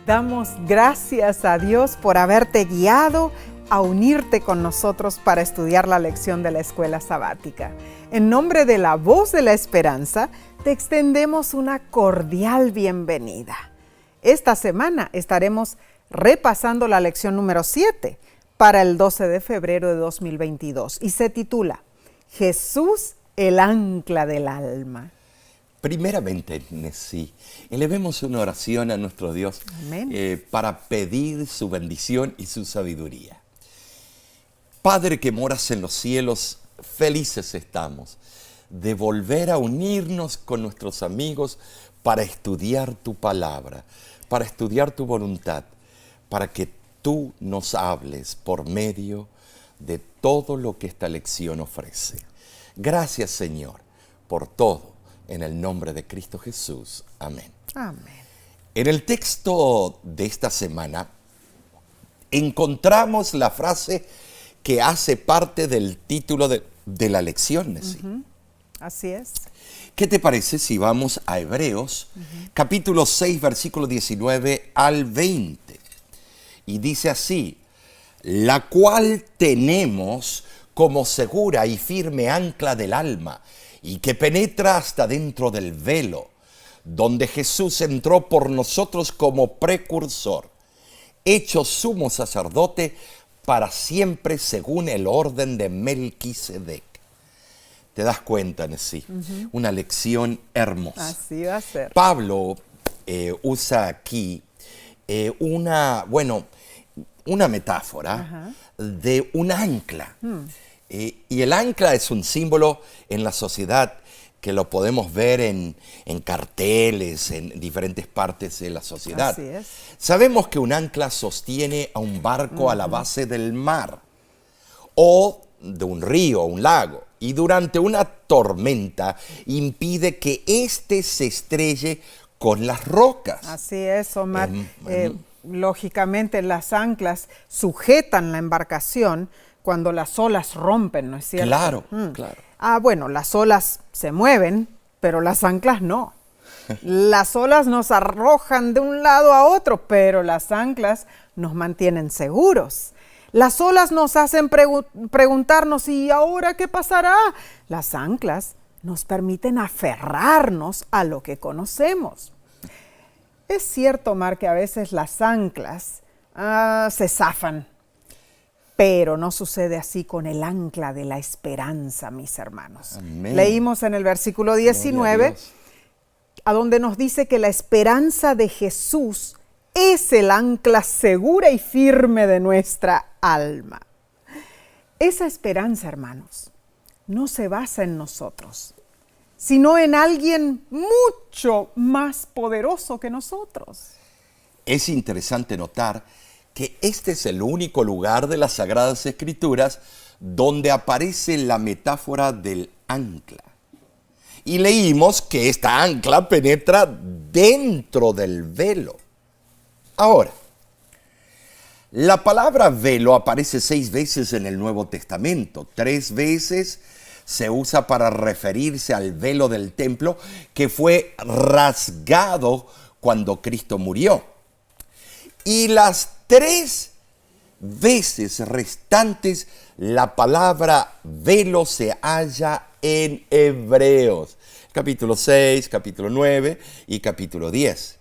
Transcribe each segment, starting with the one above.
Damos gracias a Dios por haberte guiado a unirte con nosotros para estudiar la lección de la escuela sabática. En nombre de la Voz de la Esperanza, te extendemos una cordial bienvenida. Esta semana estaremos repasando la lección número 7 para el 12 de febrero de 2022 y se titula Jesús, el ancla del alma. Primeramente, sí, elevemos una oración a nuestro Dios para pedir su bendición y su sabiduría. Padre que moras en los cielos, felices estamos de volver a unirnos con nuestros amigos para estudiar tu palabra, para estudiar tu voluntad, para que tú nos hables por medio de todo lo que esta lección ofrece. Gracias, Señor, por todo. En el nombre de Cristo Jesús. Amén. Amén. En el texto de esta semana encontramos la frase que hace parte del título de la lección. Así es. ¿Qué te parece si vamos a Hebreos, capítulo 6, versículo 19 al 20? Y dice así, la cual tenemos como segura y firme ancla del alma, y que penetra hasta dentro del velo, donde Jesús entró por nosotros como precursor, hecho sumo sacerdote para siempre según el orden de Melquisedec. ¿Te das cuenta, Nesí? Una lección hermosa. Así va a ser. Pablo usa aquí una metáfora de un ancla. Y el ancla es un símbolo en la sociedad que lo podemos ver en carteles, en diferentes partes de la sociedad. Así es. Sabemos que un ancla sostiene a un barco a la base del mar o de un río o un lago, y durante una tormenta impide que éste se estrelle con las rocas. Así es, Omar. Lógicamente las anclas sujetan la embarcación cuando las olas rompen, ¿no es cierto? Claro, claro. Bueno, las olas se mueven, pero las anclas no. Las olas nos arrojan de un lado a otro, pero las anclas nos mantienen seguros. Las olas nos hacen preguntarnos, ¿y ahora qué pasará? Las anclas nos permiten aferrarnos a lo que conocemos. Es cierto, Omar, que a veces las anclas se zafan. Pero no sucede así con el ancla de la esperanza, mis hermanos. Amén. Leímos en el versículo 19, a donde nos dice que la esperanza de Jesús es el ancla segura y firme de nuestra alma. Esa esperanza, hermanos, no se basa en nosotros, sino en alguien mucho más poderoso que nosotros. Es interesante notar que este es el único lugar de las Sagradas Escrituras donde aparece la metáfora del ancla. Y leímos que esta ancla penetra dentro del velo. Ahora, la palabra velo aparece 6 veces en el Nuevo Testamento. 3 veces se usa para referirse al velo del templo que fue rasgado cuando Cristo murió. Y las 3 veces restantes la palabra velo se halla en Hebreos, capítulo 6, capítulo 9 y capítulo 10.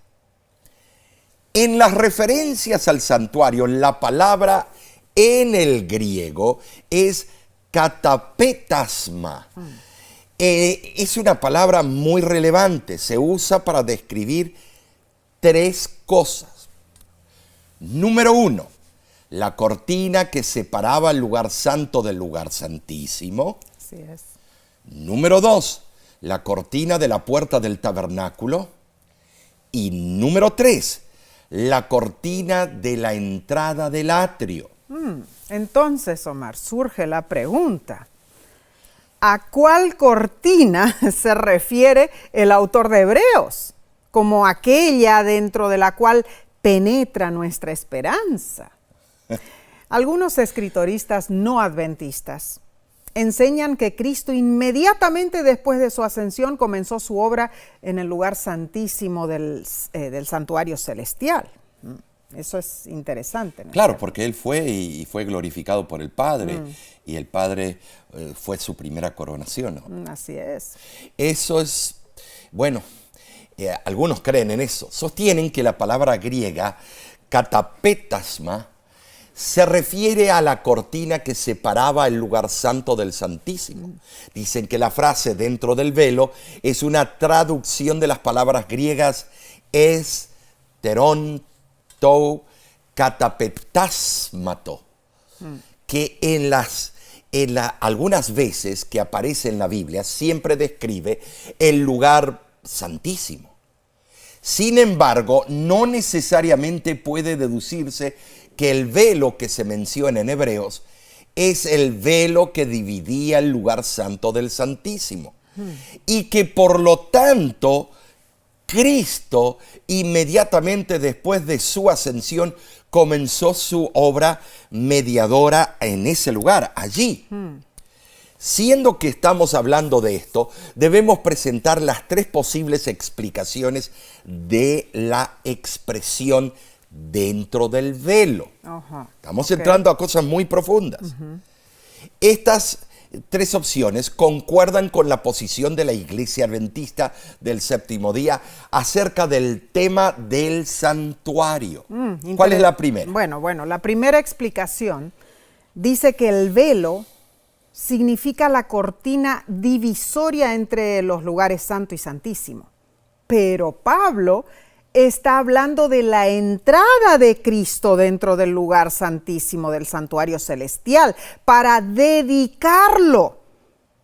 En las referencias al santuario, la palabra en el griego es katapetasma. Es una palabra muy relevante, se usa para describir 3 cosas. Número 1, la cortina que separaba el lugar santo del lugar santísimo. Así es. Número 2, la cortina de la puerta del tabernáculo. Y número 3, la cortina de la entrada del atrio. Entonces, Omar, surge la pregunta, ¿a cuál cortina se refiere el autor de Hebreos? Como aquella dentro de la cual penetra nuestra esperanza. Algunos escritoristas no adventistas enseñan que Cristo inmediatamente después de su ascensión comenzó su obra en el lugar santísimo del santuario celestial. Eso es interesante, ¿no? Claro, porque él fue y fue glorificado por el Padre, y el Padre fue su primera coronación, ¿no? Así es. Eso es, bueno, algunos creen en eso. Sostienen que la palabra griega katapetasma se refiere a la cortina que separaba el lugar santo del Santísimo. Dicen que la frase dentro del velo es una traducción de las palabras griegas teron tou katapetasmato, que algunas veces que aparece en la Biblia siempre describe el lugar santísimo. Sin embargo, no necesariamente puede deducirse que el velo que se menciona en Hebreos es el velo que dividía el lugar santo del Santísimo. Y que por lo tanto, Cristo, inmediatamente después de su ascensión, comenzó su obra mediadora en ese lugar, allí. Siendo que estamos hablando de esto, debemos presentar las tres posibles explicaciones de la expresión dentro del velo. Estamos entrando a cosas muy profundas. Estas tres opciones concuerdan con la posición de la Iglesia Adventista del Séptimo Día acerca del tema del santuario. ¿Cuál es la primera? Bueno, la primera explicación dice que el velo significa la cortina divisoria entre los lugares santo y santísimo. Pero Pablo está hablando de la entrada de Cristo dentro del lugar santísimo del santuario celestial para dedicarlo.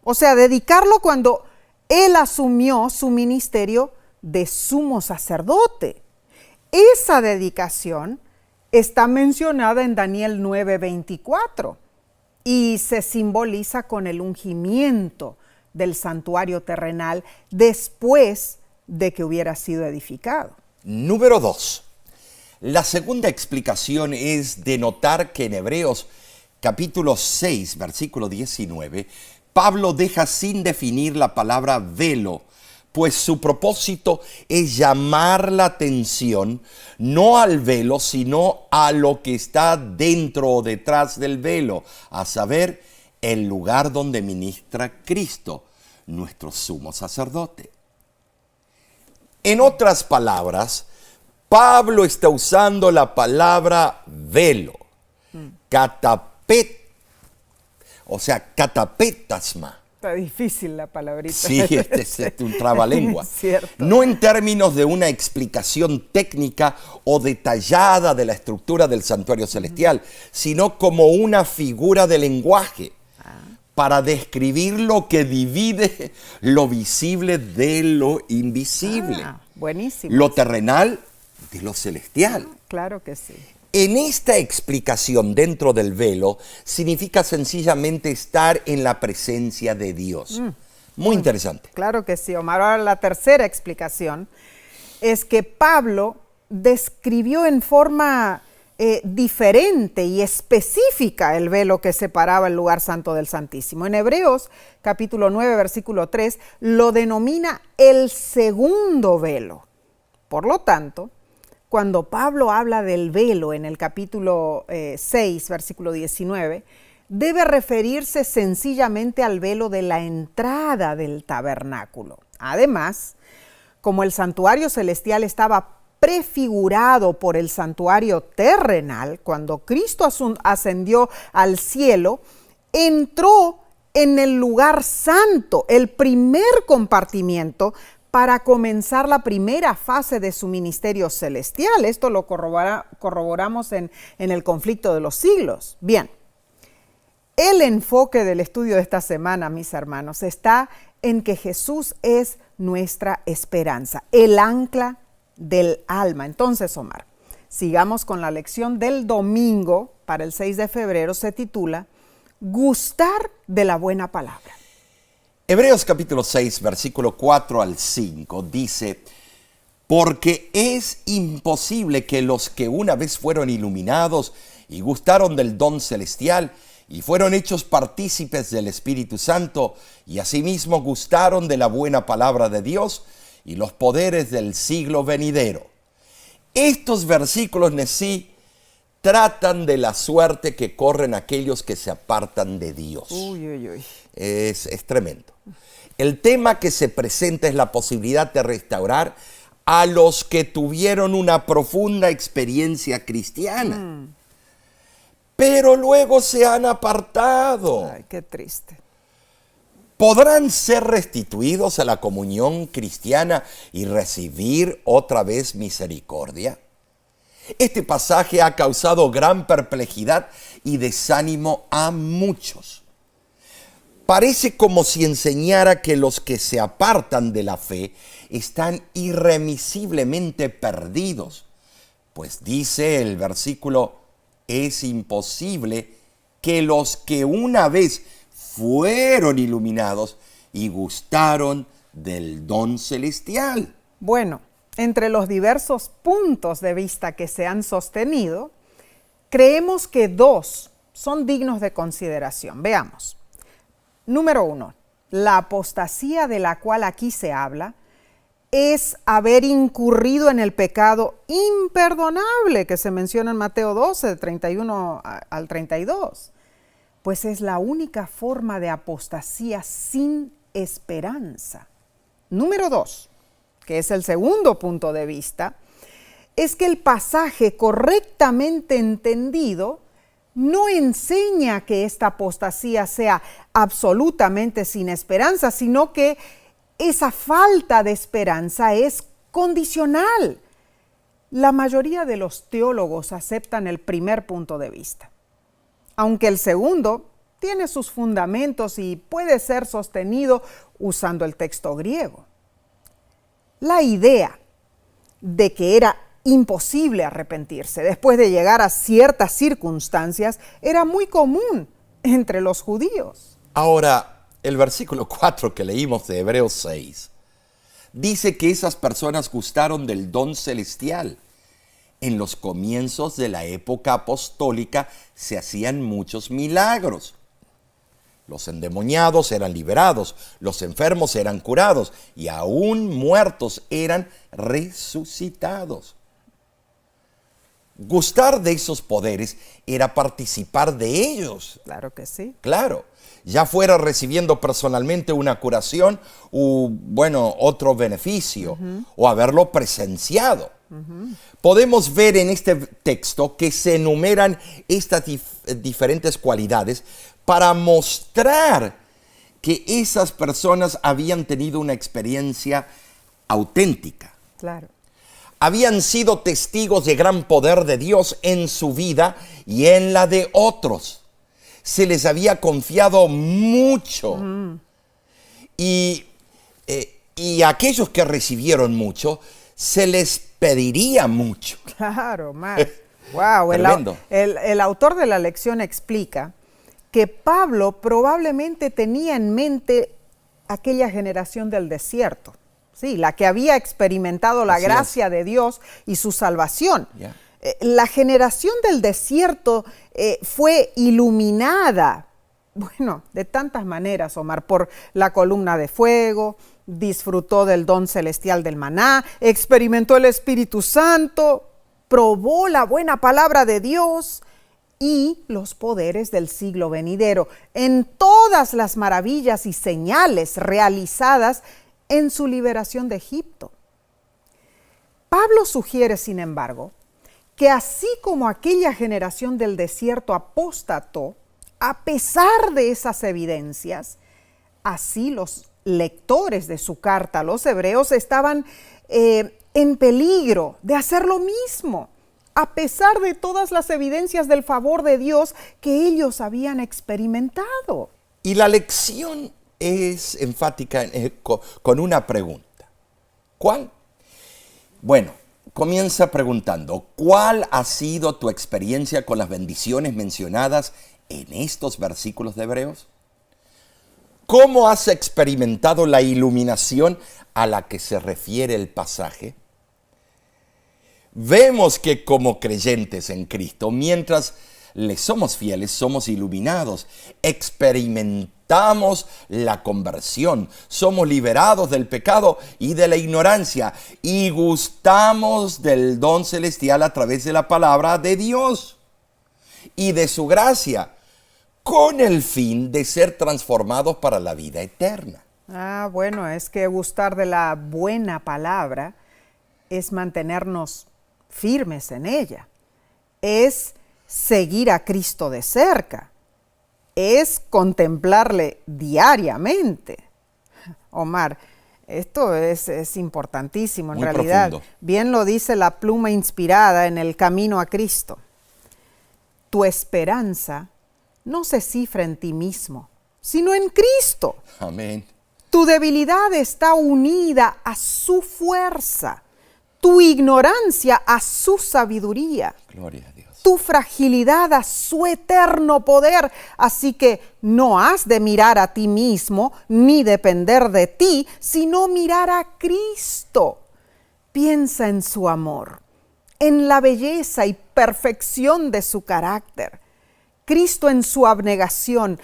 O sea, dedicarlo cuando él asumió su ministerio de sumo sacerdote. Esa dedicación está mencionada en Daniel 9:24 y se simboliza con el ungimiento del santuario terrenal después de que hubiera sido edificado. Número 2. La segunda explicación es de notar que en Hebreos capítulo 6, versículo 19, Pablo deja sin definir la palabra velo, pues su propósito es llamar la atención no al velo, sino a lo que está dentro o detrás del velo, a saber, el lugar donde ministra Cristo, nuestro sumo sacerdote. En otras palabras, Pablo está usando la palabra velo, katapetasma. Está difícil la palabrita. Sí, es un trabalengua. Cierto. No en términos de una explicación técnica o detallada de la estructura del santuario celestial, sino como una figura de lenguaje para describir lo que divide lo visible de lo invisible. Buenísimo. Lo terrenal de lo celestial. Claro que sí. En esta explicación dentro del velo significa sencillamente estar en la presencia de Dios. Muy interesante. Claro que sí, Omar. Ahora la tercera explicación es que Pablo describió en forma diferente y específica el velo que separaba el lugar santo del Santísimo. En Hebreos capítulo 9, versículo 3, lo denomina el segundo velo. Por lo tanto, cuando Pablo habla del velo en el capítulo 6, versículo 19, debe referirse sencillamente al velo de la entrada del tabernáculo. Además, como el santuario celestial estaba prefigurado por el santuario terrenal, cuando Cristo ascendió al cielo, entró en el lugar santo, el primer compartimiento, para comenzar la primera fase de su ministerio celestial. Esto lo corroboramos en el conflicto de los siglos. Bien, el enfoque del estudio de esta semana, mis hermanos, está en que Jesús es nuestra esperanza, el ancla del alma. Entonces, Omar, sigamos con la lección del domingo para el 6 de febrero. Se titula Gustar de la buena palabra. Hebreos capítulo 6, versículo 4 al 5 dice: porque es imposible que los que una vez fueron iluminados y gustaron del don celestial y fueron hechos partícipes del Espíritu Santo y asimismo gustaron de la buena palabra de Dios y los poderes del siglo venidero, Estos versículos, Nesí, tratan de la suerte que corren aquellos que se apartan de Dios. Uy, uy, uy. Es tremendo. El tema que se presenta es la posibilidad de restaurar a los que tuvieron una profunda experiencia cristiana, pero luego se han apartado. Ay, qué triste. ¿Podrán ser restituidos a la comunión cristiana y recibir otra vez misericordia? Este pasaje ha causado gran perplejidad y desánimo a muchos. Parece como si enseñara que los que se apartan de la fe están irremisiblemente perdidos, pues dice el versículo, es imposible que los que una vez fueron iluminados y gustaron del don celestial. Bueno, entre los diversos puntos de vista que se han sostenido, creemos que dos son dignos de consideración. Veamos. Número 1, la apostasía de la cual aquí se habla es haber incurrido en el pecado imperdonable que se menciona en Mateo 12, del 31 al 32, pues es la única forma de apostasía sin esperanza. Número 2, que es el segundo punto de vista, es que el pasaje correctamente entendido no enseña que esta apostasía sea absolutamente sin esperanza, sino que esa falta de esperanza es condicional. La mayoría de los teólogos aceptan el primer punto de vista, aunque el segundo tiene sus fundamentos y puede ser sostenido usando el texto griego. La idea de que era imposible arrepentirse después de llegar a ciertas circunstancias era muy común entre los judíos. Ahora, el versículo 4 que leímos de Hebreos 6 dice que esas personas gustaron del don celestial. En los comienzos de la época apostólica se hacían muchos milagros. Los endemoniados eran liberados, los enfermos eran curados y aún muertos eran resucitados. Gustar de esos poderes era participar de ellos. Claro que sí. Claro, ya fuera recibiendo personalmente una curación u, otro beneficio, o haberlo presenciado. Podemos ver en este texto que se enumeran estas diferentes cualidades para mostrar que esas personas habían tenido una experiencia auténtica. Claro. Habían sido testigos de gran poder de Dios en su vida y en la de otros. Se les había confiado mucho. Y a aquellos que recibieron mucho, se les pediría mucho. Claro, Mar. Wow, Tremendo. el autor de la lección explica que Pablo probablemente tenía en mente aquella generación del desierto, sí, la que había experimentado la gracia de Dios y su salvación. Yeah. La generación del desierto fue iluminada, de tantas maneras, Omar, por la columna de fuego, disfrutó del don celestial del maná, experimentó el Espíritu Santo, probó la buena palabra de Dios y los poderes del siglo venidero, en todas las maravillas y señales realizadas en su liberación de Egipto. Pablo sugiere, sin embargo, que así como aquella generación del desierto apostató, a pesar de esas evidencias, así los lectores de su carta a los hebreos estaban en peligro de hacer lo mismo, a pesar de todas las evidencias del favor de Dios que ellos habían experimentado. Y la lección es enfática con una pregunta. ¿Cuál? Bueno, comienza preguntando, ¿cuál ha sido tu experiencia con las bendiciones mencionadas en estos versículos de Hebreos? ¿Cómo has experimentado la iluminación a la que se refiere el pasaje? Vemos que como creyentes en Cristo, mientras le somos fieles, somos iluminados, experimentamos experimentamos la conversión, somos liberados del pecado y de la ignorancia y gustamos del don celestial a través de la palabra de Dios y de su gracia, con el fin de ser transformados para la vida eterna. Bueno, es que gustar de la buena palabra es mantenernos firmes en ella, es seguir a Cristo de cerca, es contemplarle diariamente. Omar, esto es importantísimo en Muy realidad. profundo. Bien lo dice la pluma inspirada en El Camino a Cristo. Tu esperanza no se cifra en ti mismo, sino en Cristo. Amén. Tu debilidad está unida a su fuerza, tu ignorancia a su sabiduría, Gloria a Dios. tu fragilidad a su eterno poder. Así que no has de mirar a ti mismo ni depender de ti, sino mirar a Cristo. Piensa en su amor, en la belleza y perfección de su carácter. Cristo en su abnegación,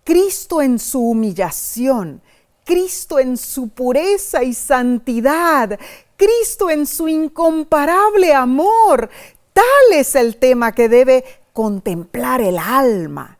Cristo en su humillación, Cristo en su pureza y santidad, Cristo en su incomparable amor. Tal es el tema que debe contemplar el alma,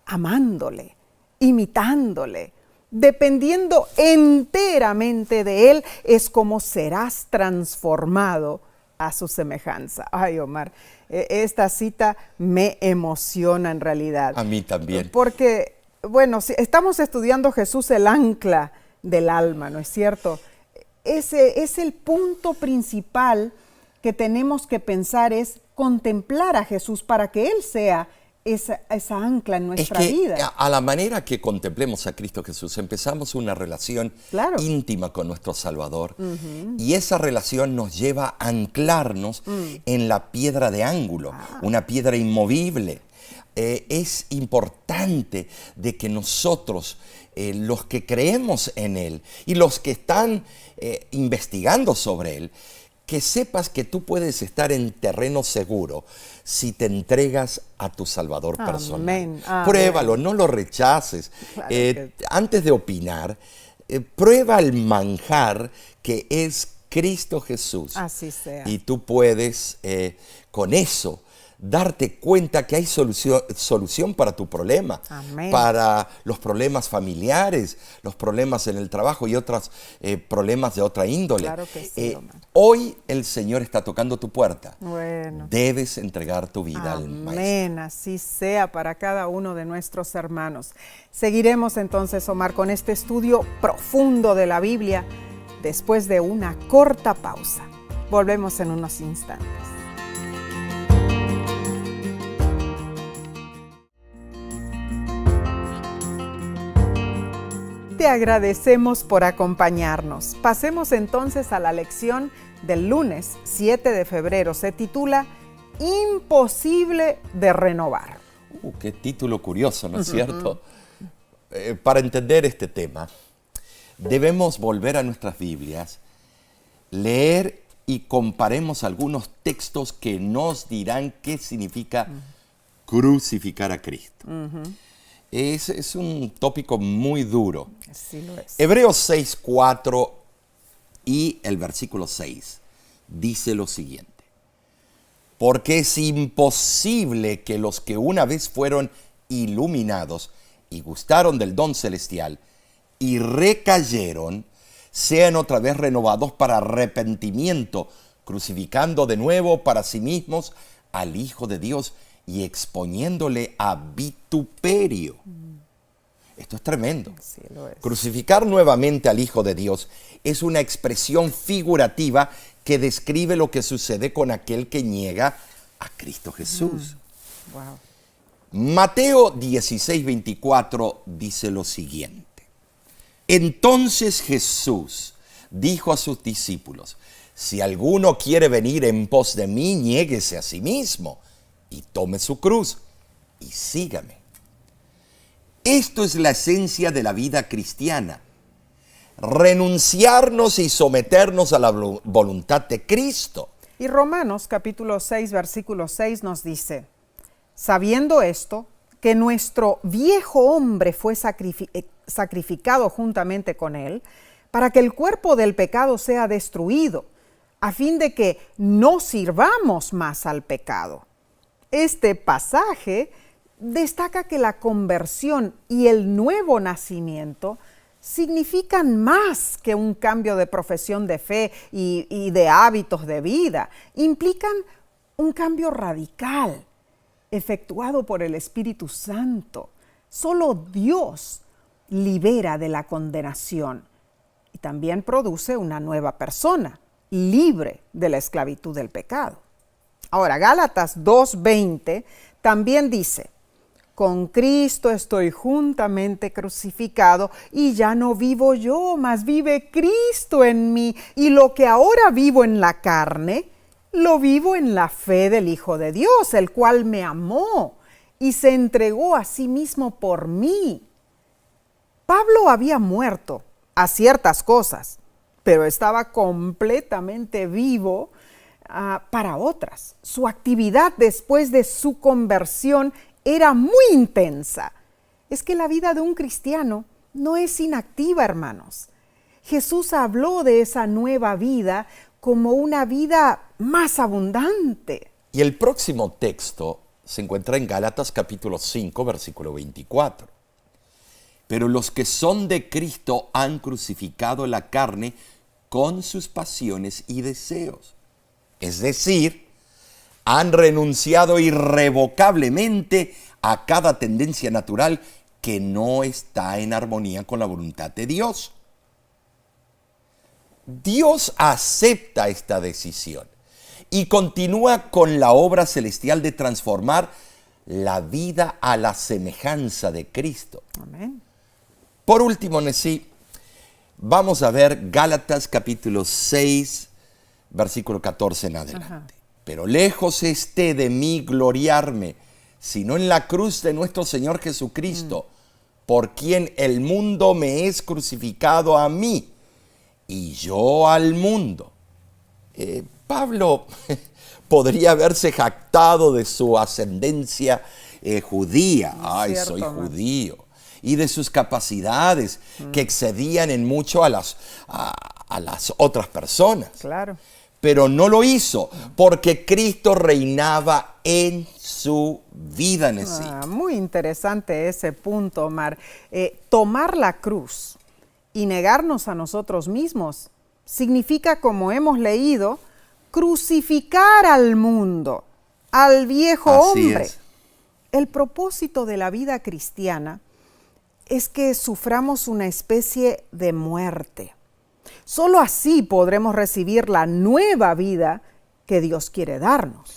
amándole, imitándole, dependiendo enteramente de Él, es como serás transformado a su semejanza. Ay, Omar, esta cita me emociona en realidad. A mí también. Porque, bueno, si estamos estudiando Jesús, el ancla del alma, ¿no es cierto? Ese es el punto principal que tenemos que pensar, es contemplar a Jesús para que Él sea esa ancla en nuestra vida. A la manera que contemplemos a Cristo Jesús, empezamos una relación íntima con nuestro Salvador. Y esa relación nos lleva a anclarnos en la piedra de ángulo, una piedra inmovible. Es importante de que nosotros, los que creemos en Él y los que están investigando sobre Él, que sepas que tú puedes estar en terreno seguro si te entregas a tu Salvador personal. Amén. Pruébalo, no lo rechaces. Claro antes de opinar, prueba el manjar que es Cristo Jesús. Así sea. Y tú puedes con eso darte cuenta que hay solución para tu problema, Amén. para los problemas familiares, los problemas en el trabajo y otros problemas de otra índole. Claro que sí, hoy el Señor está tocando tu puerta. Bueno. Debes entregar tu vida al Maestro. Amén, así sea para cada uno de nuestros hermanos. Seguiremos entonces, Omar, con este estudio profundo de la Biblia después de una corta pausa. Volvemos en unos instantes. Te agradecemos por acompañarnos. Pasemos entonces a la lección del lunes 7 de febrero. Se titula Imposible de renovar. Qué título curioso, ¿no es cierto? Para entender este tema, debemos volver a nuestras Biblias, leer y comparemos algunos textos que nos dirán qué significa crucificar a Cristo. Es un tópico muy duro. Sí lo es. Hebreos 6:4 y el versículo 6 dice lo siguiente: porque es imposible que los que una vez fueron iluminados y gustaron del don celestial y recayeron, sean otra vez renovados para arrepentimiento, crucificando de nuevo para sí mismos al Hijo de Dios y exponiéndole a vituperio. Esto es tremendo. Sí, lo es. Crucificar nuevamente al Hijo de Dios es una expresión figurativa que describe lo que sucede con aquel que niega a Cristo Jesús. Wow. Mateo 16:24 dice lo siguiente: entonces Jesús dijo a sus discípulos: si alguno quiere venir en pos de mí, niéguese a sí mismo y tome su cruz y sígame. Esto es la esencia de la vida cristiana: renunciarnos y someternos a la voluntad de Cristo. Y Romanos capítulo 6, versículo 6 nos dice: sabiendo esto, que nuestro viejo hombre fue sacrificado juntamente con él, para que el cuerpo del pecado sea destruido, a fin de que no sirvamos más al pecado. Este pasaje destaca que la conversión y el nuevo nacimiento significan más que un cambio de profesión de fe y de hábitos de vida. Implican un cambio radical, efectuado por el Espíritu Santo. Solo Dios libera de la condenación y también produce una nueva persona, libre de la esclavitud del pecado. Ahora, Gálatas 2:20 también dice: con Cristo estoy juntamente crucificado y ya no vivo yo, mas vive Cristo en mí. Y lo que ahora vivo en la carne, lo vivo en la fe del Hijo de Dios, el cual me amó y se entregó a sí mismo por mí. Pablo había muerto a ciertas cosas, pero estaba completamente vivo para otras. Su actividad después de su conversión era muy intensa. Es que la vida de un cristiano no es inactiva, hermanos. Jesús habló de esa nueva vida como una vida más abundante. Y el próximo texto se encuentra en Gálatas capítulo 5, versículo 24. Pero los que son de Cristo han crucificado la carne con sus pasiones y deseos. Es decir, han renunciado irrevocablemente a cada tendencia natural que no está en armonía con la voluntad de Dios. Dios acepta esta decisión y continúa con la obra celestial de transformar la vida a la semejanza de Cristo. Amén. Por último, Nesí, vamos a ver Gálatas capítulo 6, versículo 14 en adelante. Ajá. Pero lejos esté de mí gloriarme, sino en la cruz de nuestro Señor Jesucristo, por quien el mundo me es crucificado a mí, y yo al mundo. Pablo podría haberse jactado de su ascendencia judía. Ay, cierto, soy judío. Y de sus capacidades que excedían en mucho a las otras personas. Claro. Pero no lo hizo porque Cristo reinaba en su vida, Nesí. Muy interesante ese punto, Omar. Tomar la cruz y negarnos a nosotros mismos significa, como hemos leído, crucificar al mundo, al viejo hombre. Es. El propósito de la vida cristiana es que suframos una especie de muerte. Solo así podremos recibir la nueva vida que Dios quiere darnos.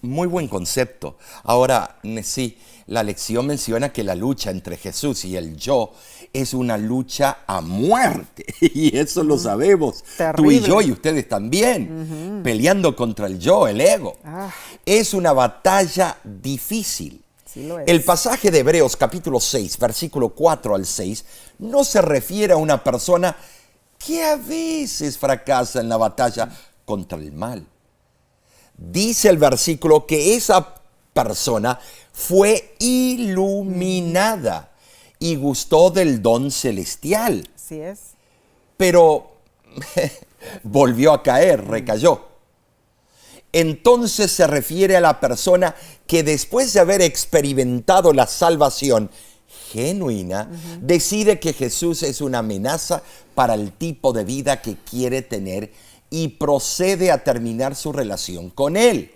Muy buen concepto. Ahora, Nesí, la lección menciona que la lucha entre Jesús y el yo es una lucha a muerte. Y eso lo sabemos. Terrible. Tú y yo y ustedes también. Peleando contra el yo, el ego. Es una batalla difícil. Sí lo es. El pasaje de Hebreos capítulo 6, versículo 4 al 6, no se refiere a una persona que a veces fracasa en la batalla contra el mal. Dice el versículo que esa persona fue iluminada y gustó del don celestial. Así es. Pero volvió a caer, recayó. Entonces se refiere a la persona que después de haber experimentado la salvación genuina, decide que Jesús es una amenaza para el tipo de vida que quiere tener y procede a terminar su relación con él.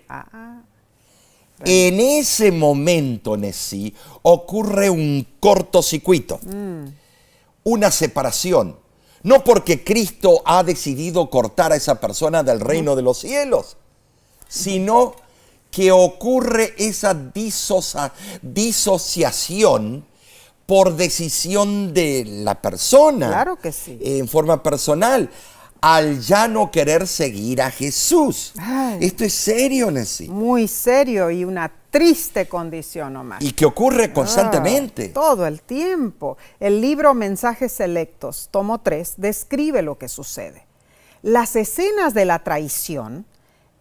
En ese momento, Nesí, ocurre un cortocircuito, una separación. No porque Cristo ha decidido cortar a esa persona del reino de los cielos, sino que ocurre esa disociación por decisión de la persona. Claro que sí. En forma personal, al ya no querer seguir a Jesús. Esto es serio, Nesí. Muy serio y una triste condición, Omar. Y que ocurre constantemente. Todo el tiempo. El libro Mensajes Selectos, tomo 3, describe lo que sucede. Las escenas de la traición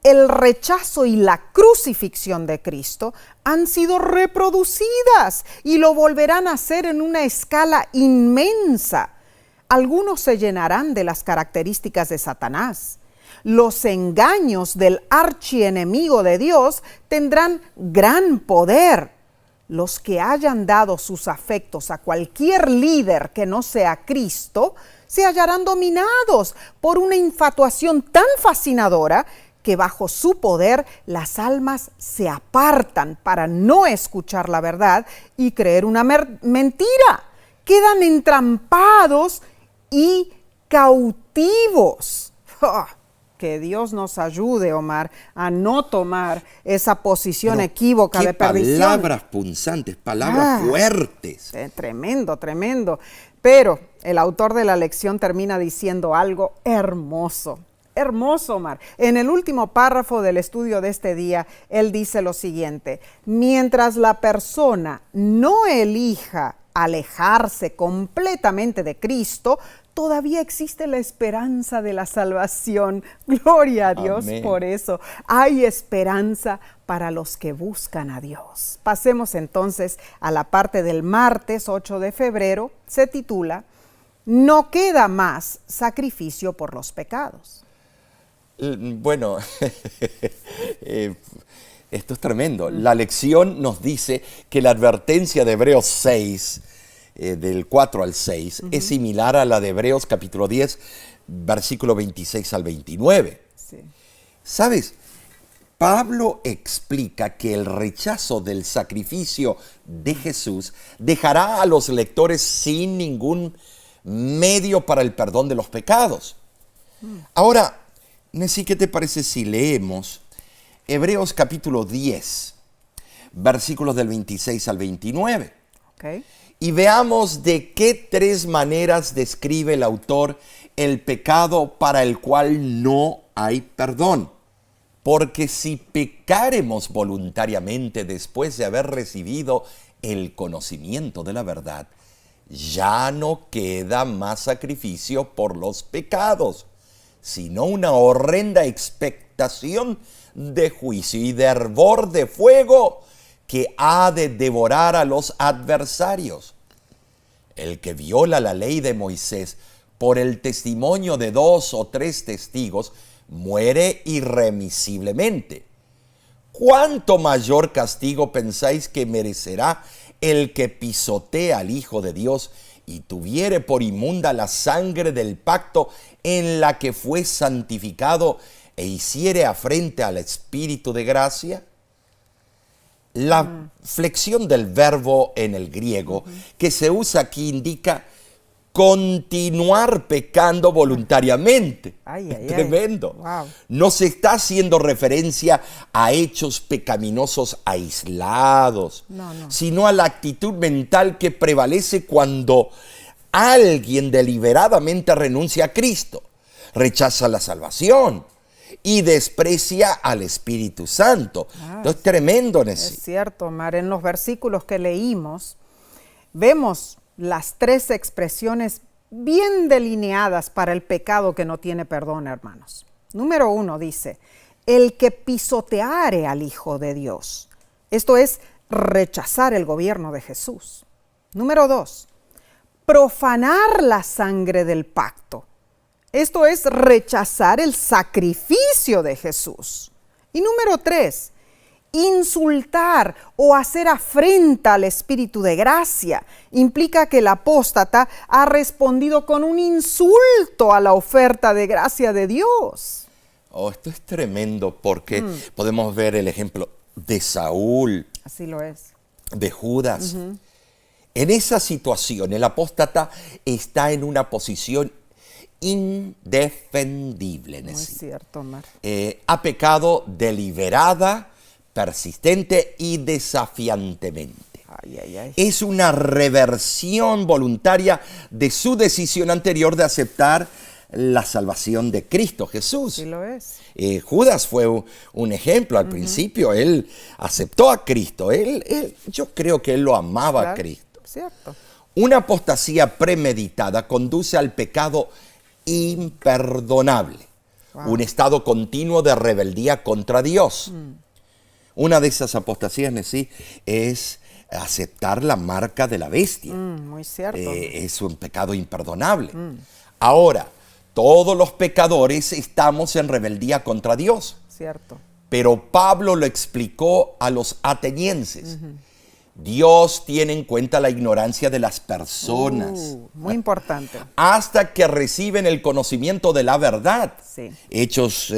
el rechazo y la crucifixión de Cristo han sido reproducidas y lo volverán a hacer en una escala inmensa. Algunos se llenarán de las características de Satanás. Los engaños del archienemigo de Dios tendrán gran poder. Los que hayan dado sus afectos a cualquier líder que no sea Cristo, se hallarán dominados por una infatuación tan fascinadora que bajo su poder las almas se apartan para no escuchar la verdad y creer una mentira. Quedan entrampados y cautivos. ¡Oh! Que Dios nos ayude, Omar, a no tomar esa posición equívoca de perdición. Palabras punzantes, palabras fuertes. Tremendo, tremendo. Pero el autor de la lección termina diciendo algo hermoso. Hermoso, Omar. En el último párrafo del estudio de este día, él dice lo siguiente: mientras la persona no elija alejarse completamente de Cristo, todavía existe la esperanza de la salvación. Gloria a Dios. Amén. Por eso hay esperanza para los que buscan a Dios. Pasemos entonces a la parte del martes 8 de febrero. Se titula No queda más sacrificio por los pecados. Bueno, esto es tremendo. La lección nos dice que la advertencia de Hebreos 6, del 4 al 6, es similar a la de Hebreos capítulo 10, versículo 26 al 29. Sí. ¿Sabes? Pablo explica que el rechazo del sacrificio de Jesús dejará a los lectores sin ningún medio para el perdón de los pecados. Ahora, Nessie, ¿qué te parece si leemos Hebreos capítulo 10, versículos del 26 al 29? Okay. Y veamos de qué tres maneras describe el autor el pecado para el cual no hay perdón. Porque si pecaremos voluntariamente después de haber recibido el conocimiento de la verdad, ya no queda más sacrificio por los pecados, sino una horrenda expectación de juicio y de hervor de fuego que ha de devorar a los adversarios. El que viola la ley de Moisés por el testimonio de 2 o 3 testigos muere irremisiblemente. ¿Cuánto mayor castigo pensáis que merecerá el que pisotea al Hijo de Dios y tuviere por inmunda la sangre del pacto en la que fue santificado e hiciere afrente al Espíritu de gracia? La flexión del verbo en el griego que se usa aquí indica continuar pecando voluntariamente. Tremendo. Wow. No se está haciendo referencia a hechos pecaminosos aislados, sino a la actitud mental que prevalece cuando alguien deliberadamente renuncia a Cristo, rechaza la salvación y desprecia al Espíritu Santo. Esto es tremendo, Nessie. Es cierto, Omar. En los versículos que leímos, vemos las 3 expresiones bien delineadas para el pecado que no tiene perdón, hermanos. Número 1 dice, el que pisoteare al Hijo de Dios. Esto es rechazar el gobierno de Jesús. Número 2, profanar la sangre del pacto. Esto es rechazar el sacrificio de Jesús. Y número 3, insultar o hacer afrenta al Espíritu de gracia. Implica que el apóstata ha respondido con un insulto a la oferta de gracia de Dios. Oh, esto es tremendo porque podemos ver el ejemplo de Saúl. Así lo es. De Judas. En esa situación, el apóstata está en una posición indefendible. Muy cierto, Omar. Ha pecado deliberada, persistente y desafiantemente. Es una reversión voluntaria de su decisión anterior de aceptar la salvación de Cristo Jesús. Sí lo es. Judas fue un ejemplo. Al principio él aceptó a Cristo. Yo creo que él lo amaba a Cristo. Cierto. Una apostasía premeditada conduce al pecado imperdonable. Wow. un estado continuo de rebeldía contra Dios. Una de esas apostasías, sí, es aceptar la marca de la bestia. Muy cierto. Es un pecado imperdonable. Ahora, todos los pecadores estamos en rebeldía contra Dios. Cierto. Pero Pablo lo explicó a los atenienses. Dios tiene en cuenta la ignorancia de las personas. Muy importante. Hasta que reciben el conocimiento de la verdad. Sí. Hechos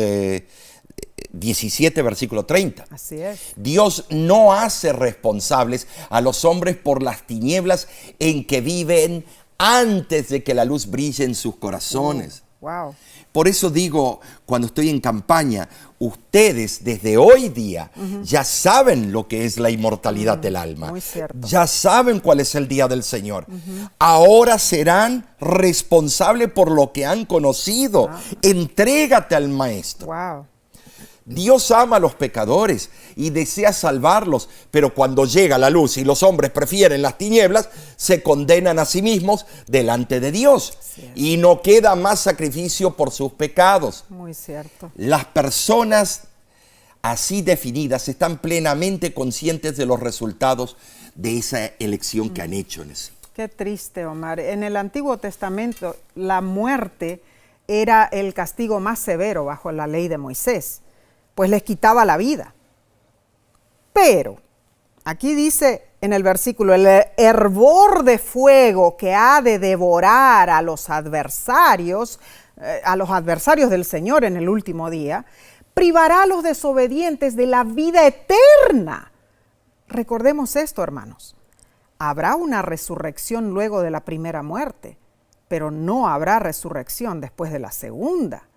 17, versículo 30. Así es. Dios no hace responsables a los hombres por las tinieblas en que viven antes de que la luz brille en sus corazones. Wow. Por eso digo, cuando estoy en campaña, ustedes desde hoy día ya saben lo que es la inmortalidad del alma. Muy cierto. Ya saben cuál es el día del Señor. Ahora serán responsables por lo que han conocido. Entrégate al Maestro. Wow. Dios ama a los pecadores y desea salvarlos, pero cuando llega la luz y los hombres prefieren las tinieblas, se condenan a sí mismos delante de Dios y no queda más sacrificio por sus pecados. Muy cierto. Las personas así definidas están plenamente conscientes de los resultados de esa elección que han hecho en sí. Qué triste, Omar. En el Antiguo Testamento, la muerte era el castigo más severo bajo la ley de Moisés, pues les quitaba la vida. Pero, aquí dice en el versículo, el hervor de fuego que ha de devorar a los adversarios del Señor en el último día, privará a los desobedientes de la vida eterna. Recordemos esto, hermanos. Habrá una resurrección luego de la primera muerte, pero no habrá resurrección después de la segunda.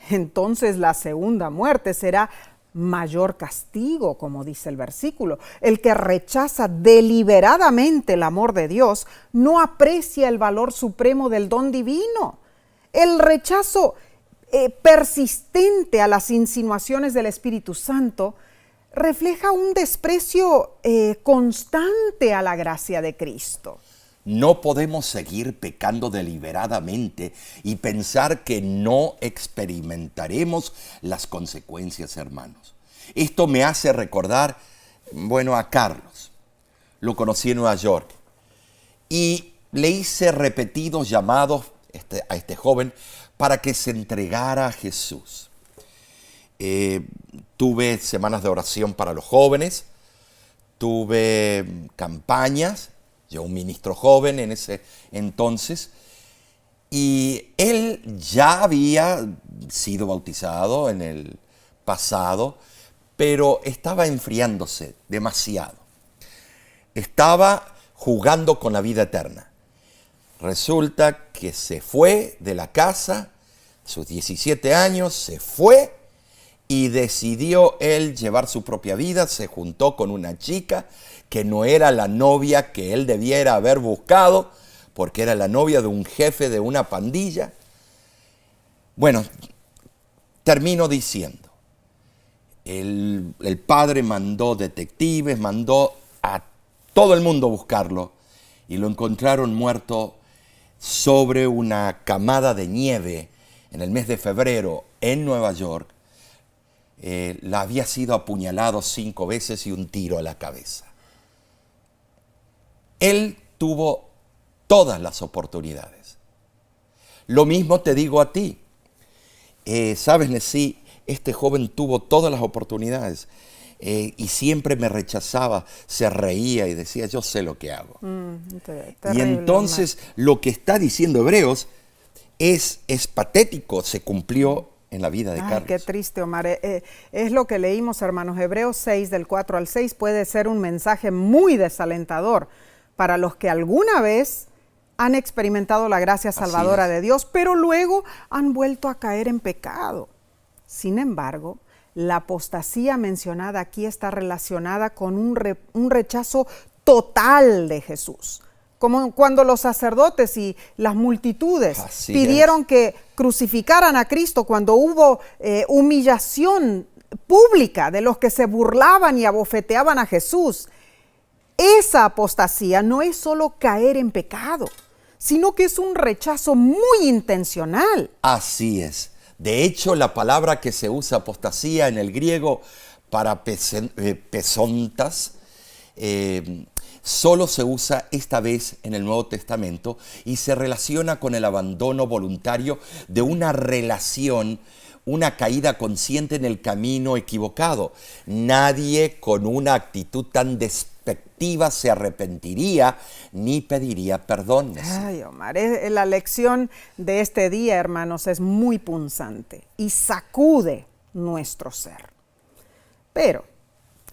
Entonces la segunda muerte será mayor castigo, como dice el versículo. El que rechaza deliberadamente el amor de Dios no aprecia el valor supremo del don divino. El rechazo persistente a las insinuaciones del Espíritu Santo refleja un desprecio constante a la gracia de Cristo. No podemos seguir pecando deliberadamente y pensar que no experimentaremos las consecuencias, hermanos. Esto me hace recordar, a Carlos. Lo conocí en Nueva York y le hice repetidos llamados a este joven para que se entregara a Jesús. Tuve semanas de oración para los jóvenes, tuve campañas. Yo, un ministro joven en ese entonces, y él ya había sido bautizado en el pasado, pero estaba enfriándose demasiado. Estaba jugando con la vida eterna. Resulta que se fue de la casa, a sus 17 años, se fue y decidió él llevar su propia vida. Se juntó con una chica que no era la novia que él debiera haber buscado, porque era la novia de un jefe de una pandilla. Bueno, termino diciendo, el padre mandó detectives, mandó a todo el mundo a buscarlo, y lo encontraron muerto sobre una camada de nieve en el mes de febrero en Nueva York. Había sido apuñalado 5 veces y un tiro a la cabeza. Él tuvo todas las oportunidades. Lo mismo te digo a ti. Sabes, Nesí, este joven tuvo todas las oportunidades y siempre me rechazaba, se reía y decía, yo sé lo que hago. Y entonces lo que está diciendo Hebreos es patético, se cumplió en la vida de Carlos. Qué triste, Omar. Es lo que leímos, hermanos. Hebreos 6, del 4 al 6, puede ser un mensaje muy desalentador para los que alguna vez han experimentado la gracia salvadora de Dios, pero luego han vuelto a caer en pecado. Sin embargo, la apostasía mencionada aquí está relacionada con un rechazo total de Jesús. Como cuando los sacerdotes y las multitudes pidieron que crucificaran a Cristo, cuando hubo humillación pública de los que se burlaban y abofeteaban a Jesús. Esa apostasía no es solo caer en pecado, sino que es un rechazo muy intencional. Así es. De hecho, la palabra que se usa apostasía en el griego para pesontas, solo se usa esta vez en el Nuevo Testamento y se relaciona con el abandono voluntario de una relación, una caída consciente en el camino equivocado. Nadie con una actitud tan despectiva se arrepentiría ni pediría perdón. Ay, Omar, la lección de este día, hermanos, es muy punzante y sacude nuestro ser. Pero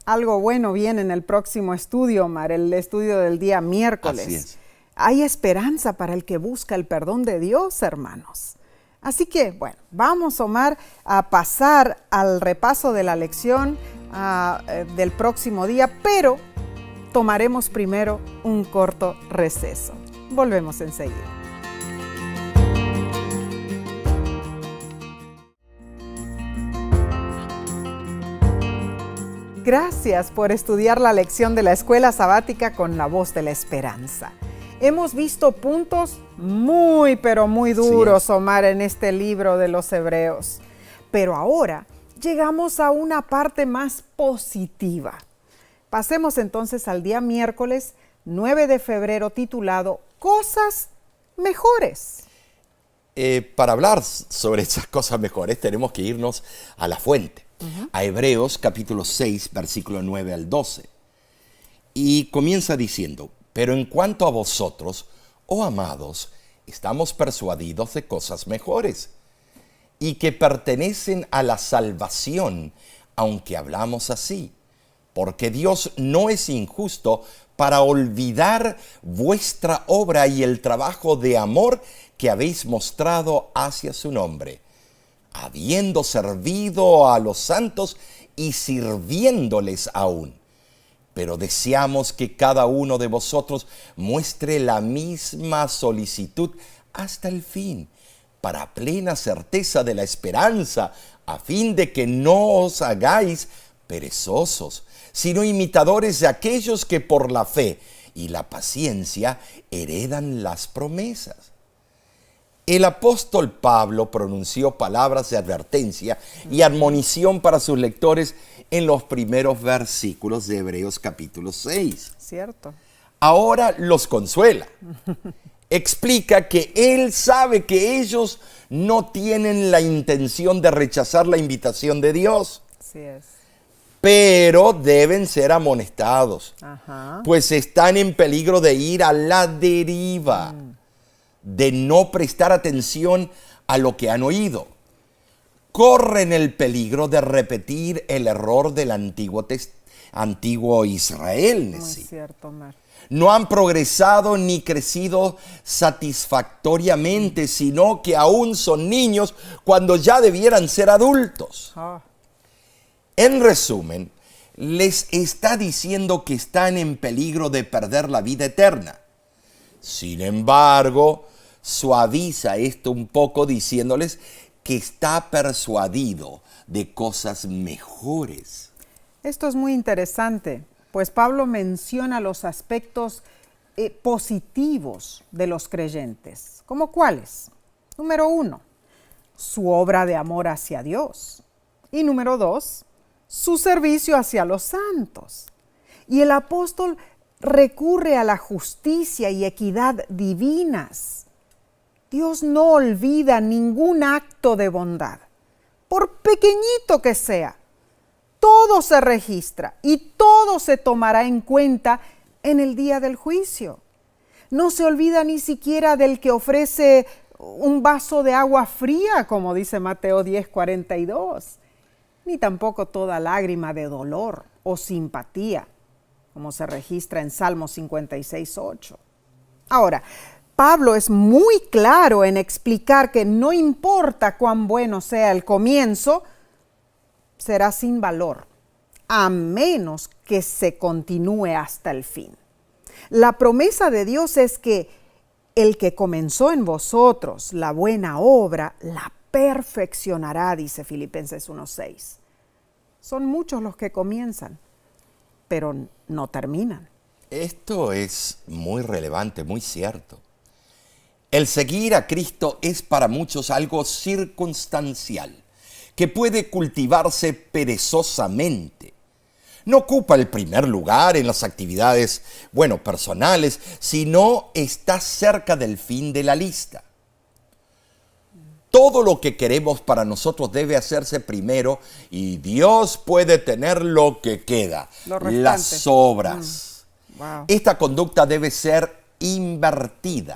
algo bueno viene en el próximo estudio, Omar, el estudio del día miércoles. Así es. Hay esperanza para el que busca el perdón de Dios, hermanos. Así que, bueno, vamos, Omar, a pasar al repaso de la lección del próximo día, pero tomaremos primero un corto receso. Volvemos enseguida. Gracias por estudiar la lección de la Escuela Sabática con la Voz de la Esperanza. Hemos visto puntos muy, pero muy duros, Omar, en este libro de los Hebreos. Pero ahora llegamos a una parte más positiva. Pasemos entonces al día miércoles 9 de febrero titulado Cosas Mejores. Para hablar sobre esas cosas mejores tenemos que irnos a la fuente, a Hebreos capítulo 6, versículo 9 al 12. Y comienza diciendo: pero en cuanto a vosotros, oh amados, estamos persuadidos de cosas mejores y que pertenecen a la salvación, aunque hablamos así, porque Dios no es injusto para olvidar vuestra obra y el trabajo de amor que habéis mostrado hacia su nombre, habiendo servido a los santos y sirviéndoles aún. Pero deseamos que cada uno de vosotros muestre la misma solicitud hasta el fin, para plena certeza de la esperanza, a fin de que no os hagáis perezosos, sino imitadores de aquellos que por la fe y la paciencia heredan las promesas. El apóstol Pablo pronunció palabras de advertencia y admonición para sus lectores en los primeros versículos de Hebreos capítulo 6. Cierto. Ahora los consuela. Explica que él sabe que ellos no tienen la intención de rechazar la invitación de Dios. Así es. Pero deben ser amonestados, pues están en peligro de ir a la deriva, de no prestar atención a lo que han oído. Corren el peligro de repetir el error del antiguo Israel. Muy cierto, Omar. No han progresado ni crecido satisfactoriamente, sino que aún son niños cuando ya debieran ser adultos. En resumen, les está diciendo que están en peligro de perder la vida eterna. Sin embargo, suaviza esto un poco diciéndoles que está persuadido de cosas mejores. Esto es muy interesante, pues Pablo menciona los aspectos positivos de los creyentes. ¿Cómo cuáles? Número 1, su obra de amor hacia Dios. Y número 2, su servicio hacia los santos. Y el apóstol recurre a la justicia y equidad divinas. Dios no olvida ningún acto de bondad, por pequeñito que sea. Todo se registra y todo se tomará en cuenta en el día del juicio. No se olvida ni siquiera del que ofrece un vaso de agua fría, como dice Mateo 10:42, ni tampoco toda lágrima de dolor o simpatía, como se registra en Salmo 56:8. Ahora, Pablo es muy claro en explicar que no importa cuán bueno sea el comienzo, será sin valor, a menos que se continúe hasta el fin. La promesa de Dios es que el que comenzó en vosotros la buena obra, la perfeccionará, dice Filipenses 1:6. Son muchos los que comienzan, pero no terminan. Esto es muy relevante, muy cierto. El seguir a Cristo es para muchos algo circunstancial, que puede cultivarse perezosamente. No ocupa el primer lugar en las actividades, personales, sino está cerca del fin de la lista. Todo lo que queremos para nosotros debe hacerse primero y Dios puede tener lo que queda, las sobras. Wow. Esta conducta debe ser invertida.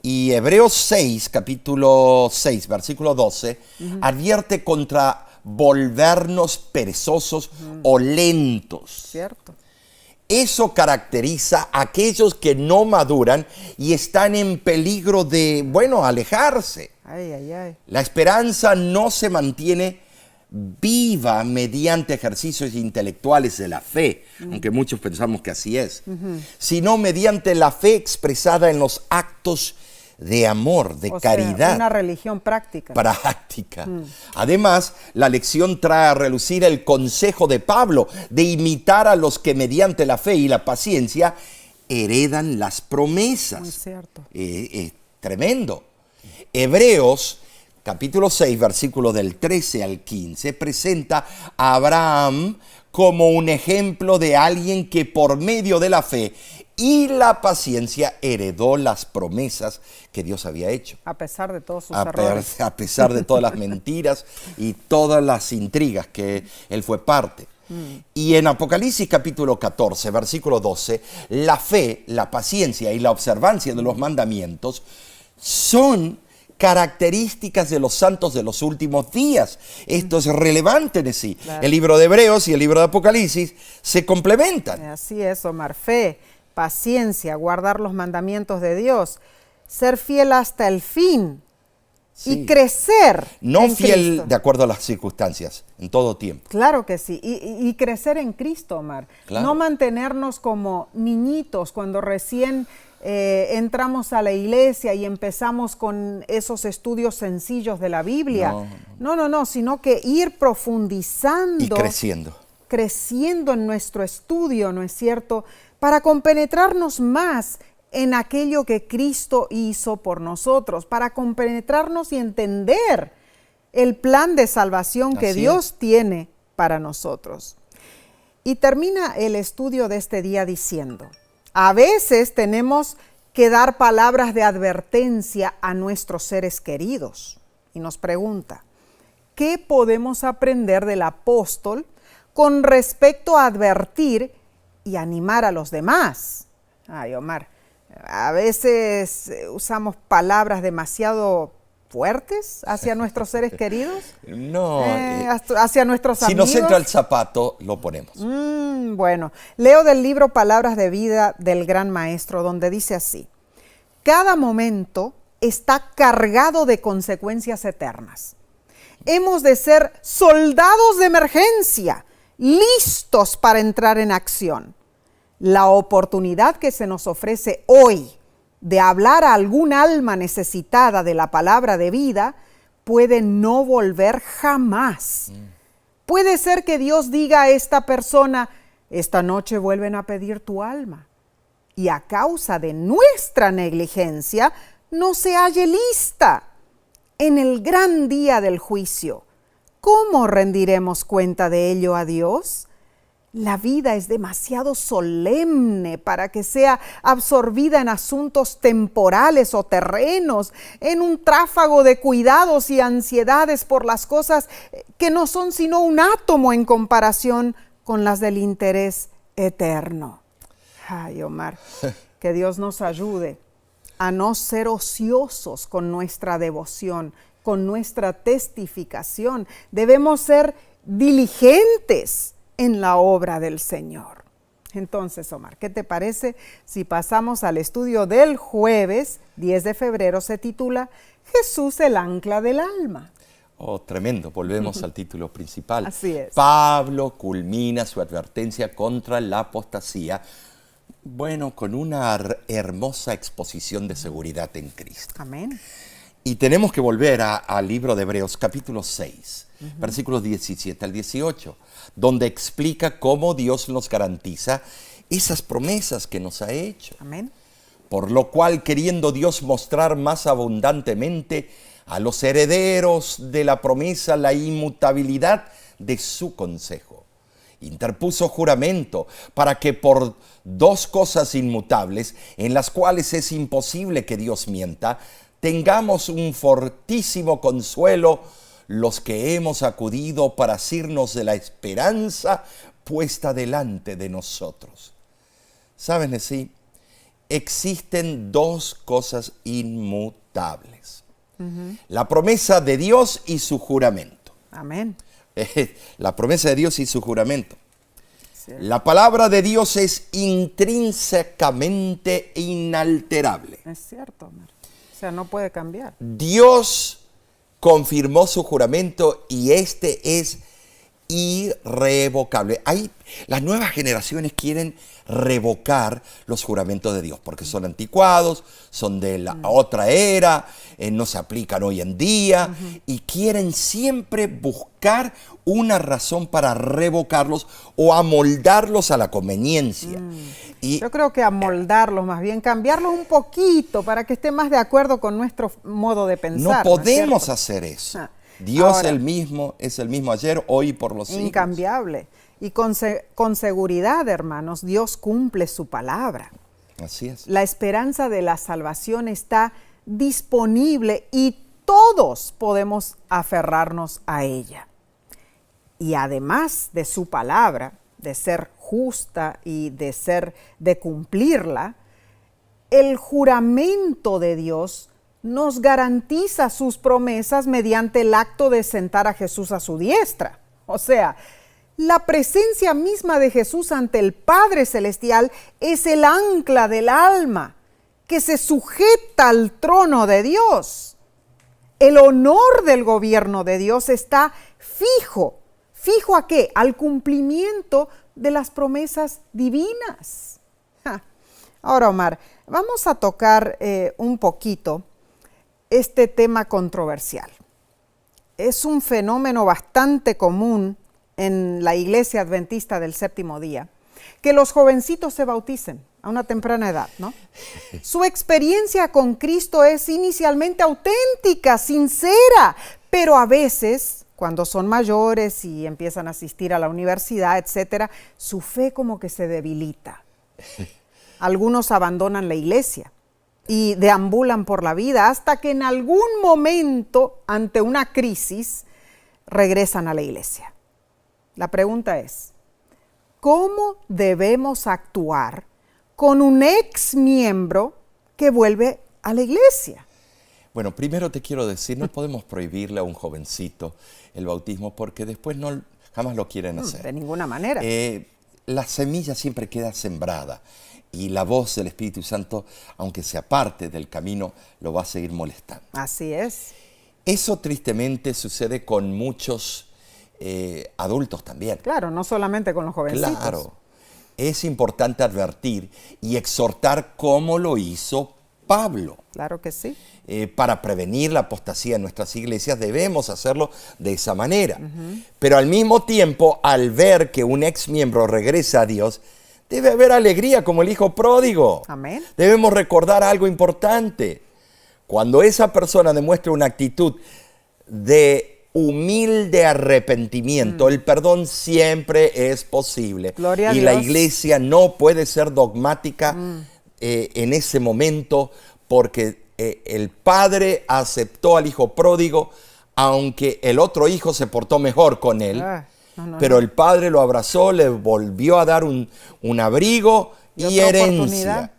Y Hebreos 6, capítulo 6, versículo 12, advierte contra volvernos perezosos o lentos. Cierto. Eso caracteriza a aquellos que no maduran y están en peligro de, alejarse. Ay, ay, ay. La esperanza no se mantiene viva mediante ejercicios intelectuales de la fe, aunque muchos pensamos que así es, sino mediante la fe expresada en los actos de amor, de caridad. Sea, una religión práctica. Práctica. Además, la lección trae a relucir el consejo de Pablo de imitar a los que mediante la fe y la paciencia heredan las promesas. Muy cierto. Tremendo. Hebreos capítulo 6, versículo del 13 al 15, presenta a Abraham como un ejemplo de alguien que por medio de la fe y la paciencia heredó las promesas que Dios había hecho. A pesar de todos sus errores. A pesar de todas las mentiras y todas las intrigas que él fue parte. Y en Apocalipsis capítulo 14, versículo 12, la fe, la paciencia y la observancia de los mandamientos son características de los santos de los últimos días. Esto es relevante en sí. Claro. El libro de Hebreos y el libro de Apocalipsis se complementan. Así es, Omar. Fe, paciencia, guardar los mandamientos de Dios, ser fiel hasta el fin y crecer. No en fiel Cristo. de acuerdo a las circunstancias, en todo tiempo. Claro que sí. Y crecer en Cristo, Omar. Claro. No mantenernos como niñitos cuando recién entramos a la iglesia y empezamos con esos estudios sencillos de la Biblia. No, sino que ir profundizando. Y creciendo. Creciendo en nuestro estudio, ¿no es cierto? Para compenetrarnos más en aquello que Cristo hizo por nosotros, para compenetrarnos y entender el plan de salvación que Dios tiene para nosotros. Y termina el estudio de este día diciendo: a veces tenemos que dar palabras de advertencia a nuestros seres queridos. Y nos pregunta, ¿qué podemos aprender del apóstol con respecto a advertir y animar a los demás? Ay, Omar, a veces usamos palabras demasiado fuertes hacia nuestros seres queridos. No. Hacia nuestros amigos. Si nos entra el zapato, lo ponemos. Bueno, leo del libro Palabras de Vida del Gran Maestro, donde dice así: cada momento está cargado de consecuencias eternas. Hemos de ser soldados de emergencia, listos para entrar en acción. La oportunidad que se nos ofrece hoy de hablar a algún alma necesitada de la palabra de vida puede no volver jamás. Puede ser que Dios diga a esta persona: esta noche vuelven a pedir tu alma, y a causa de nuestra negligencia no se halle lista. En el gran día del juicio, ¿cómo rendiremos cuenta de ello a Dios? La vida es demasiado solemne para que sea absorbida en asuntos temporales o terrenos, en un tráfago de cuidados y ansiedades por las cosas que no son sino un átomo en comparación con las del interés eterno. Ay, Omar, que Dios nos ayude a no ser ociosos con nuestra devoción, con nuestra testificación. Debemos ser diligentes en la obra del Señor. Entonces, Omar, ¿qué te parece si pasamos al estudio del jueves 10 de febrero? Se titula Jesús, el ancla del alma. Oh, tremendo. Volvemos al título principal. Así es. Pablo culmina su advertencia contra la apostasía, con una hermosa exposición de seguridad en Cristo. Amén. Y tenemos que volver al libro de Hebreos, capítulo 6, versículos 17 al 18, donde explica cómo Dios nos garantiza esas promesas que nos ha hecho. Amén. Por lo cual, queriendo Dios mostrar más abundantemente a los herederos de la promesa la inmutabilidad de su consejo, interpuso juramento para que por dos cosas inmutables, en las cuales es imposible que Dios mienta, tengamos un fortísimo consuelo los que hemos acudido para asirnos de la esperanza puesta delante de nosotros. ¿Saben así? Existen dos cosas inmutables. La promesa de Dios y su juramento. Amén. La promesa de Dios y su juramento. Cierto. La palabra de Dios es intrínsecamente inalterable. Es cierto, Omar. O sea, no puede cambiar. Dios confirmó su juramento y este es irrevocable. Las nuevas generaciones quieren revocar los juramentos de Dios porque son anticuados, son de la otra era, no se aplican hoy en día y quieren siempre buscar una razón para revocarlos o amoldarlos a la conveniencia. Y yo creo que amoldarlos, más bien cambiarlos un poquito para que esté más de acuerdo con nuestro modo de pensar. no podemos ¿no es hacer eso. Ah. Dios Ahora, es el mismo ayer, hoy y por los siglos. incambiable. Y con seguridad, hermanos, Dios cumple su palabra. Así es. La esperanza de la salvación está disponible y todos podemos aferrarnos a ella. Y además de su palabra, de ser justa y de cumplirla, el juramento de Dios nos garantiza sus promesas mediante el acto de sentar a Jesús a su diestra. O sea, la presencia misma de Jesús ante el Padre Celestial es el ancla del alma que se sujeta al trono de Dios. El honor del gobierno de Dios está fijo. ¿Fijo a qué? Al cumplimiento de las promesas divinas. Ahora, Omar, vamos a tocar un poquito este tema controversial. Es un fenómeno bastante común en la Iglesia Adventista del Séptimo Día, que los jovencitos se bauticen a una temprana edad, ¿no? Su experiencia con Cristo es inicialmente auténtica, sincera, pero a veces, cuando son mayores y empiezan a asistir a la universidad, etcétera, su fe como que se debilita. Algunos abandonan la iglesia y deambulan por la vida hasta que en algún momento, ante una crisis, regresan a la iglesia. La pregunta es, ¿cómo debemos actuar con un ex miembro que vuelve a la iglesia? Bueno, primero te quiero decir, no podemos prohibirle a un jovencito el bautismo porque después jamás lo quieren hacer. De ninguna manera. La semilla siempre queda sembrada y la voz del Espíritu Santo, aunque se aparte del camino, lo va a seguir molestando. Así es. Eso tristemente sucede con muchos adultos también. Claro, no solamente con los jovencitos. Claro, es importante advertir y exhortar como lo hizo Pablo. Claro que sí. Para prevenir la apostasía en nuestras iglesias debemos hacerlo de esa manera. Pero al mismo tiempo, al ver que un ex miembro regresa a Dios, debe haber alegría como el hijo pródigo. Amén. Debemos recordar algo importante. Cuando esa persona demuestra una actitud de humilde arrepentimiento, el perdón siempre es posible. Gloria a y la Dios. iglesia no puede ser dogmática en ese momento porque el padre aceptó al hijo pródigo, aunque el otro hijo se portó mejor con él, pero el padre lo abrazó, le volvió a dar un abrigo y herencia.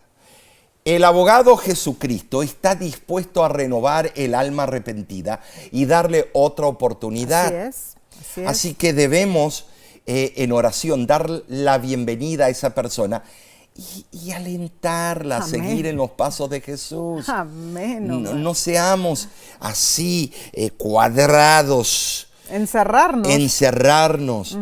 El abogado Jesucristo está dispuesto a renovar el alma arrepentida y darle otra oportunidad. Así es. Así que debemos en oración dar la bienvenida a esa persona y alentarla a seguir en los pasos de Jesús. Amén. No seamos así cuadrados. Encerrarnos.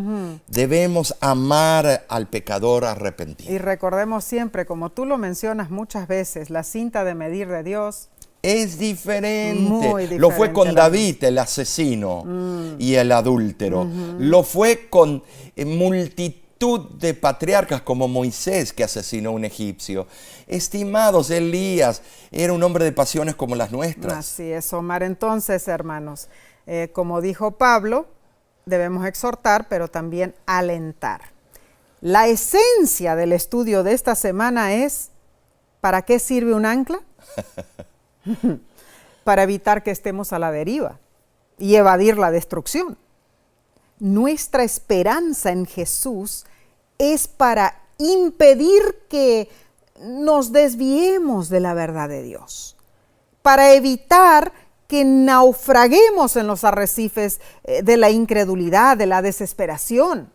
Debemos amar al pecador arrepentido. Y recordemos siempre, como tú lo mencionas muchas veces, la cinta de medir de Dios es diferente. Muy diferente. Lo fue con David, el asesino y el adúltero. Lo fue con multitud multitud de patriarcas como Moisés, que asesinó a un egipcio. Estimados, Elías era un hombre de pasiones como las nuestras. Así es, Omar. Entonces, hermanos, como dijo Pablo, debemos exhortar, pero también alentar. La esencia del estudio de esta semana es, ¿para qué sirve un ancla? Para evitar que estemos a la deriva y evadir la destrucción. Nuestra esperanza en Jesús es para impedir que nos desviemos de la verdad de Dios, para evitar que naufraguemos en los arrecifes de la incredulidad, de la desesperación.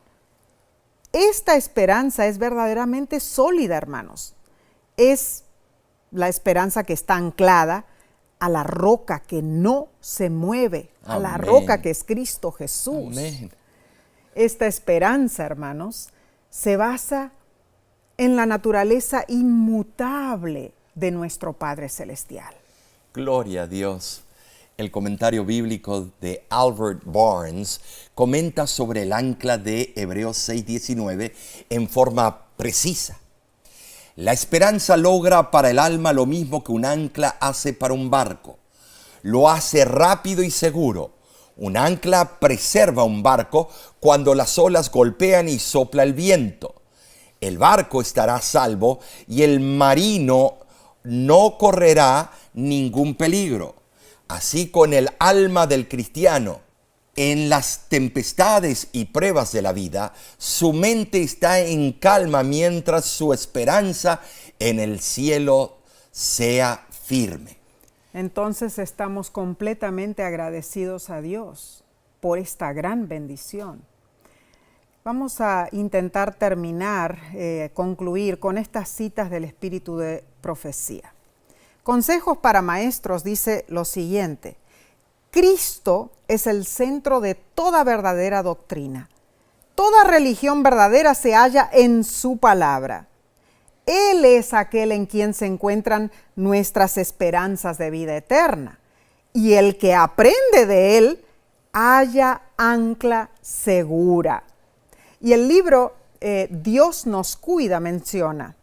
Esta esperanza es verdaderamente sólida, hermanos. Es la esperanza que está anclada a la roca que no se mueve, a la roca que es Cristo Jesús. Amén. Esta esperanza, hermanos, se basa en la naturaleza inmutable de nuestro Padre Celestial. Gloria a Dios. El comentario bíblico de Albert Barnes comenta sobre el ancla de Hebreos 6:19 en forma precisa. La esperanza logra para el alma lo mismo que un ancla hace para un barco. Lo hace rápido y seguro. Un ancla preserva un barco cuando las olas golpean y sopla el viento. El barco estará a salvo y el marino no correrá ningún peligro. Así con el alma del cristiano. En las tempestades y pruebas de la vida, su mente está en calma mientras su esperanza en el cielo sea firme. Entonces estamos completamente agradecidos a Dios por esta gran bendición. Vamos a intentar terminar, concluir con estas citas del Espíritu de Profecía. Consejos para Maestros dice lo siguiente: Cristo es el centro de toda verdadera doctrina. Toda religión verdadera se halla en su palabra. Él es aquel en quien se encuentran nuestras esperanzas de vida eterna. Y el que aprende de él, halla ancla segura. Y el libro Dios nos cuida menciona: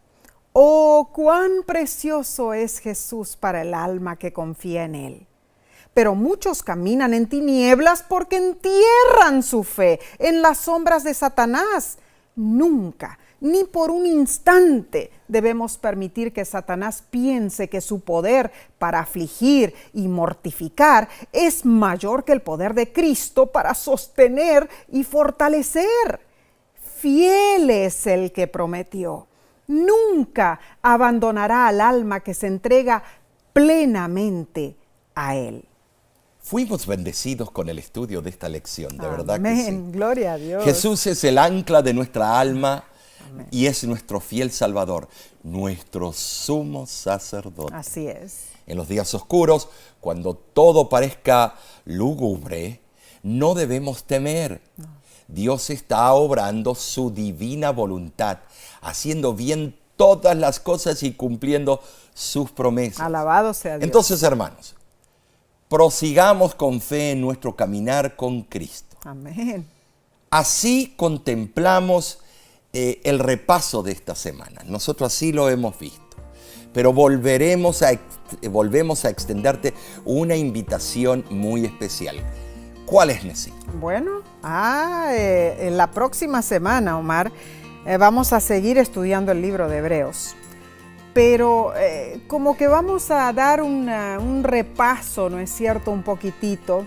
oh, cuán precioso es Jesús para el alma que confía en él. Pero muchos caminan en tinieblas porque entierran su fe en las sombras de Satanás. Nunca, ni por un instante, debemos permitir que Satanás piense que su poder para afligir y mortificar es mayor que el poder de Cristo para sostener y fortalecer. Fiel es el que prometió. Nunca abandonará al alma que se entrega plenamente a él. Fuimos bendecidos con el estudio de esta lección, de verdad que sí. Amén, gloria a Dios. Jesús es el ancla de nuestra alma. Amén. Y es nuestro fiel Salvador, nuestro sumo sacerdote. Así es. En los días oscuros, cuando todo parezca lúgubre, no debemos temer. No. Dios está obrando su divina voluntad, haciendo bien todas las cosas y cumpliendo sus promesas. Alabado sea Dios. Entonces, hermanos, prosigamos con fe en nuestro caminar con Cristo. Amén. Así contemplamos el repaso de esta semana. Nosotros así lo hemos visto. Pero volvemos a extenderte una invitación muy especial. ¿Cuál es, Nesí? Bueno, en la próxima semana, Omar, vamos a seguir estudiando el libro de Hebreos. Pero como que vamos a dar un repaso, ¿no es cierto?, un poquitito,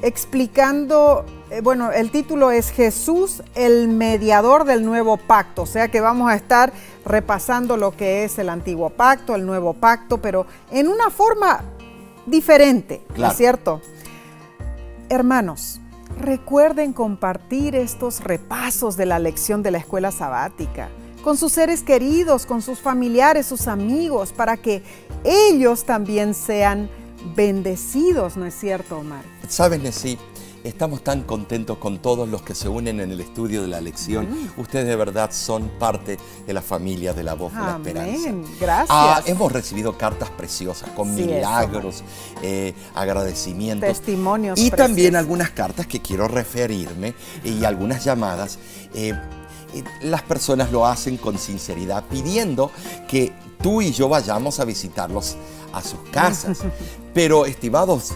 explicando, el título es Jesús, el mediador del nuevo pacto. O sea que vamos a estar repasando lo que es el antiguo pacto, el nuevo pacto, pero en una forma diferente, claro. ¿No es cierto? Hermanos, recuerden compartir estos repasos de la lección de la escuela sabática con sus seres queridos, con sus familiares, sus amigos, para que ellos también sean bendecidos, ¿no es cierto, Omar? ¿Sabes, Nesí? Estamos tan contentos con todos los que se unen en el estudio de la lección. Ustedes de verdad son parte de la familia de la Voz de la Esperanza. Gracias. Hemos recibido cartas preciosas con milagros, agradecimientos. Testimonios y preciosos. También algunas cartas que quiero referirme y algunas llamadas. las personas lo hacen con sinceridad, pidiendo que tú y yo vayamos a visitarlos a sus casas. Pero, estimados,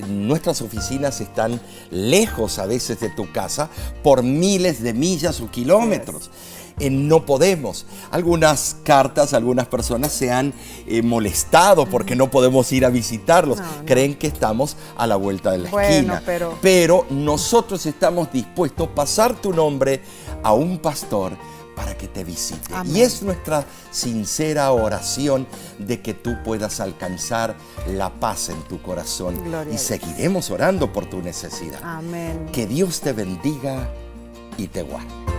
nuestras oficinas están lejos a veces de tu casa por miles de millas o kilómetros. No podemos. Algunas cartas, algunas personas se han molestado porque no podemos ir a visitarlos. No. Creen que estamos a la vuelta de la esquina. Pero nosotros estamos dispuestos a pasar tu nombre a un pastor para que te visite. Amén. Y es nuestra sincera oración de que tú puedas alcanzar la paz en tu corazón. Gloria y a Dios. seguiremos orando por tu necesidad. Amén. Que Dios te bendiga y te guarde.